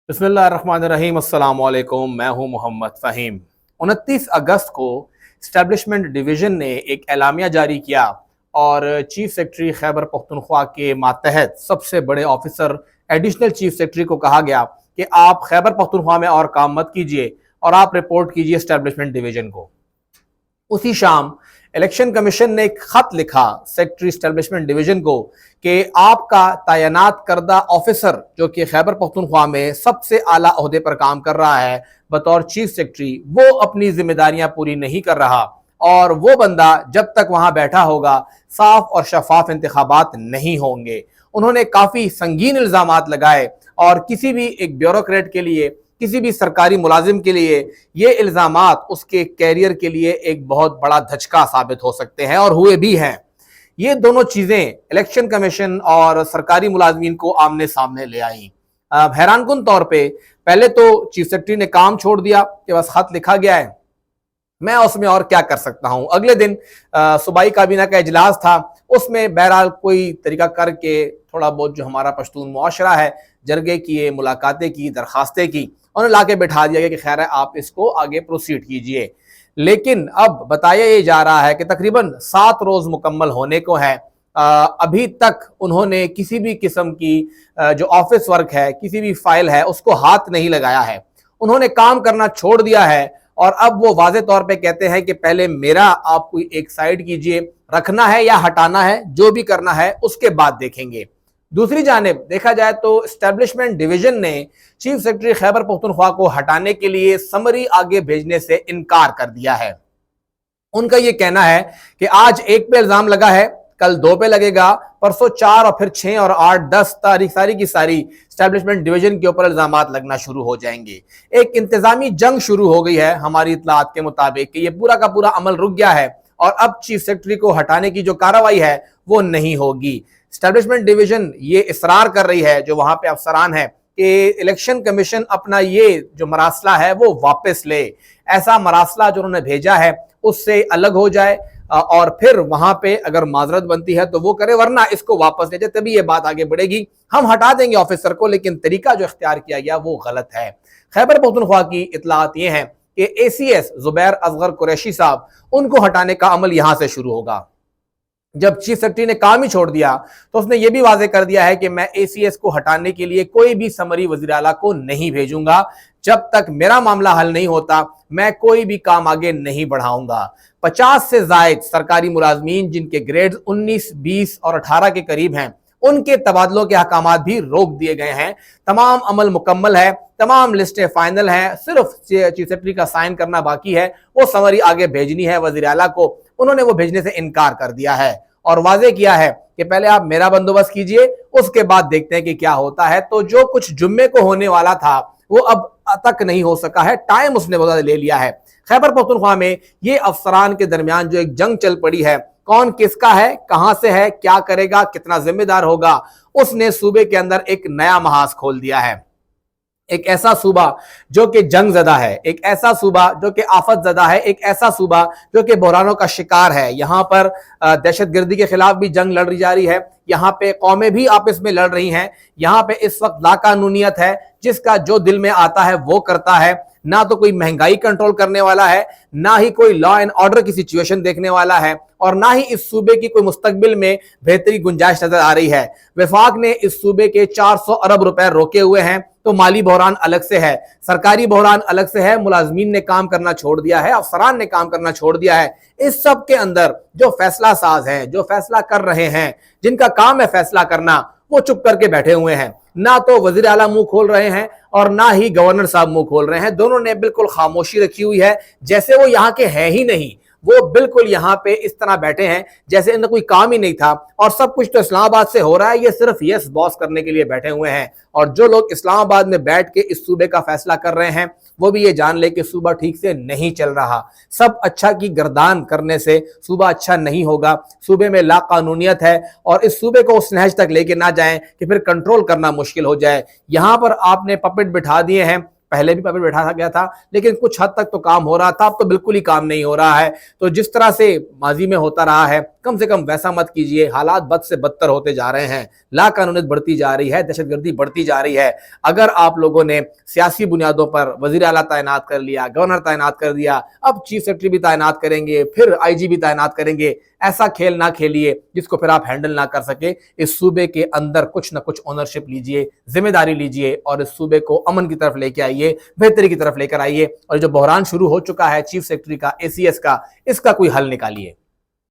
बिस्मिल्लाहिर्रहमानिर्रहीम अस्सलाम वालेकुम। मैं हूं मोहम्मद फ़हीम। 29 अगस्त को इस्टेब्लिशमेंट डिवीज़न ने एक एलामिया जारी किया और चीफ सेक्रेटरी खैबर पख्तूनख्वा के मातहत सबसे बड़े ऑफिसर एडिशनल चीफ सेक्रेटरी को कहा गया कि आप खैबर पख्तूनख्वा में और काम मत कीजिए और आप रिपोर्ट कीजिए इस्टेब्लिशमेंट डिवीज़न को। उसी शाम इलेक्शन कमीशन ने एक खत लिखा सेक्रेटरी इस्टेब्लिशमेंट डिवीजन को कि आपका तैनात करदा ऑफिसर जो कि खैबर पख्तूनख्वा में सबसे आला ओहदे पर काम कर रहा है बतौर चीफ सेक्रेटरी, वो अपनी जिम्मेदारियां पूरी नहीं कर रहा और वो बंदा जब तक वहां बैठा होगा साफ और शफाफ इंतखाबात नहीं होंगे। उन्होंने काफी संगीन इल्जामात लगाए और किसी भी एक ब्यूरोक्रेट के लिए, किसी भी सरकारी मुलाजिम के लिए ये इल्जामात उसके कैरियर के लिए एक बहुत बड़ा धचका साबित हो सकते हैं और हुए भी हैं। ये दोनों चीजें इलेक्शन कमीशन और सरकारी मुलाजमीन को आमने सामने ले आई। हैरानकुन तौर पे पहले तो चीफ सेक्रेटरी ने काम छोड़ दिया कि बस खत लिखा गया है, मैं उसमें और क्या कर सकता हूं। अगले दिन सूबाई काबीना का इजलास था, उसमें बहरहाल कोई तरीका करके थोड़ा बहुत जो हमारा पश्तून मुआशरा है, जरगे किए, मुलाकातें की, दरखास्तें की, उन्हें ला के बैठा दिया गया कि खैर है आप इसको आगे प्रोसीड कीजिए। लेकिन अब बताया ये जा रहा है कि तकरीबन 7 रोज मुकम्मल होने को है, अभी तक उन्होंने किसी भी किस्म की जो ऑफिस वर्क है, किसी भी फाइल है, उसको हाथ नहीं लगाया है। उन्होंने काम करना छोड़ दिया है और अब वो वाज़े तौर पे कहते हैं कि पहले मेरा आप कोई एक साइड कीजिए, रखना है या हटाना है, जो भी करना है उसके बाद देखेंगे। दूसरी जानिब देखा जाए तो इस्टेब्लिशमेंट डिवीजन ने चीफ सेक्रेटरी खैबर पख्तूनख्वा को हटाने के लिए समरी आगे भेजने से इनकार कर दिया है। उनका यह कहना है कि आज 1 पे इल्जाम लगा है, कल 2 पे लगेगा, परसों 4 और फिर 6 और 8, 10 तारीख सारी की सारी इस्टेब्लिशमेंट डिवीजन के ऊपर इल्जामात लगना शुरू हो जाएंगे। एक इंतजामी जंग शुरू हो गई है हमारी इत्तलात के मुताबिक कि यह पूरा का पूरा अमल रुक गया है और अब चीफ सेक्रेटरी को हटाने की जो कार्रवाई है वो नहीं होगी। इस्टेब्लिशमेंट डिवीजन ये इसरार कर रही है, जो वहां पे अफसरान है, कि इलेक्शन कमीशन अपना ये जो मरासला है वो वापस ले, ऐसा मरासला जो उन्होंने भेजा है उससे अलग हो जाए और फिर वहां पे अगर माजरत बनती है तो वो करे, वरना इसको वापस ले जाए, तभी ये बात आगे बढ़ेगी। हम हटा देंगे ऑफिसर को, लेकिन तरीका जो इख्तियार किया गया वो गलत है। खैबर पख्तूनख्वा की इत्तलात ये हैं कि ACS जुबैर असगर कुरैशी साहब, उनको हटाने का अमल यहां से शुरू होगा। जब चीफ सेक्रेटरी ने काम ही छोड़ दिया तो उसने ये भी वाजे कर दिया है कि मैं ACS को हटाने के लिए कोई भी समरी वज़ीर आला को नहीं भेजूंगा, जब तक मेरा मामला हल नहीं होता मैं कोई भी काम आगे नहीं बढ़ाऊंगा। 50 से जायद सरकारी मुलाजमीन जिनके ग्रेड 19, 20 और 18 के करीब हैं, उनके तबादलों के अहकामात भी रोक दिए गए हैं। तमाम अमल मुकम्मल है, तमाम लिस्टें फाइनल हैं, सिर्फ चीफ सेक्रेटरी का साइन करना बाकी है, वो समरी आगे भेजनी है वज़ीर आला को। उन्होंने वो भेजने से इनकार कर दिया है और वाजे किया है कि पहले आप मेरा बंदोबस्त कीजिए, उसके बाद देखते हैं कि क्या होता है। तो जो कुछ जुम्मे को होने वाला था वो अब तक नहीं हो सका है, टाइम उसने बहुत ले लिया है। खैबर पख्तूनख्वा में ये अफसरान के दरमियान जो एक जंग चल पड़ी है, कौन किसका है, कहां से है, क्या करेगा, कितना जिम्मेदार होगा, उसने सूबे के अंदर एक नया महाज खोल दिया है। एक ऐसा सूबा जो कि जंग ज़दा है, एक ऐसा सूबा जो कि आफत ज़दा है, एक ऐसा सूबा जो कि बहरानों का शिकार है। यहाँ पर दहशतगर्दी के खिलाफ भी जंग लड़ी जा रही है, यहाँ पे कौमें भी आपस में लड़ रही हैं, यहाँ पे इस वक्त लाकानूनियत है, जिसका जो दिल में आता है वो करता है। ना तो कोई महंगाई कंट्रोल करने वाला है, ना ही कोई लॉ एंड ऑर्डर की सिचुएशन देखने वाला है, और ना ही इस सूबे की कोई मुस्तकबिल में बेहतरी गुंजाइश नजर आ रही है। वफाक ने इस सूबे के 400 अरब रुपए रोके हुए हैं, तो माली बहरान अलग से है, सरकारी बहरान अलग से है, मुलाजमीन ने काम करना छोड़ दिया है, अफसरान ने काम करना छोड़ दिया है। इस सब के अंदर जो फैसला साज हैं, जो फैसला कर रहे हैं, जिनका काम है फैसला करना, वो चुप करके बैठे हुए हैं। ना तो वजीर आला मुंह खोल रहे हैं और ना ही गवर्नर साहब मुंह खोल रहे हैं। दोनों ने बिल्कुल खामोशी रखी हुई है, जैसे वो यहाँ के हैं ही नहीं। वो बिल्कुल यहाँ पे इस तरह बैठे हैं जैसे इनका कोई काम ही नहीं था और सब कुछ तो इस्लामाबाद से हो रहा है, ये सिर्फ यस बॉस करने के लिए बैठे हुए हैं। और जो लोग इस्लामाबाद में बैठ के इस सूबे का फैसला कर रहे हैं वो भी ये जान ले कि सूबा ठीक से नहीं चल रहा। सब अच्छा की गर्दान करने से सूबा अच्छा नहीं होगा। सूबे में लाकानूनियत है और इस सूबे को उस नहज तक लेके ना जाएं कि फिर कंट्रोल करना मुश्किल हो जाए। यहाँ पर आपने पपेट बिठा दिए हैं, पहले भी पपेट बैठा गया था, लेकिन कुछ हद तक तो काम हो रहा था, अब तो बिल्कुल ही काम नहीं हो रहा है। तो जिस तरह से माजी में होता रहा है کم سے کم ویسا مت کیجئے. حالات بد سے بدتر ہوتے جا رہے ہیں, لا قانونیت بڑھتی جا رہی ہے, دہشت گردی بڑھتی جا رہی ہے. اگر آپ لوگوں نے سیاسی بنیادوں پر وزیر اعلیٰ تعینات کر لیا, گورنر تعینات کر دیا, اب چیف سیکرٹری بھی تعینات کریں گے, پھر آئی جی بھی تعینات کریں گے, ایسا کھیل نہ کھیلیے جس کو پھر آپ ہینڈل نہ کر سکے. اس صوبے کے اندر کچھ نہ کچھ اونرشپ لیجئے, ذمہ داری لیجئے, اور اس صوبے کو امن کی طرف لے کے آئیے, بہتری کی طرف لے کر آئیے, اور جو بحران شروع ہو چکا ہے چیف سیکرٹری کا, اے سی ایس کا, اس کا کوئی حل نکالیے.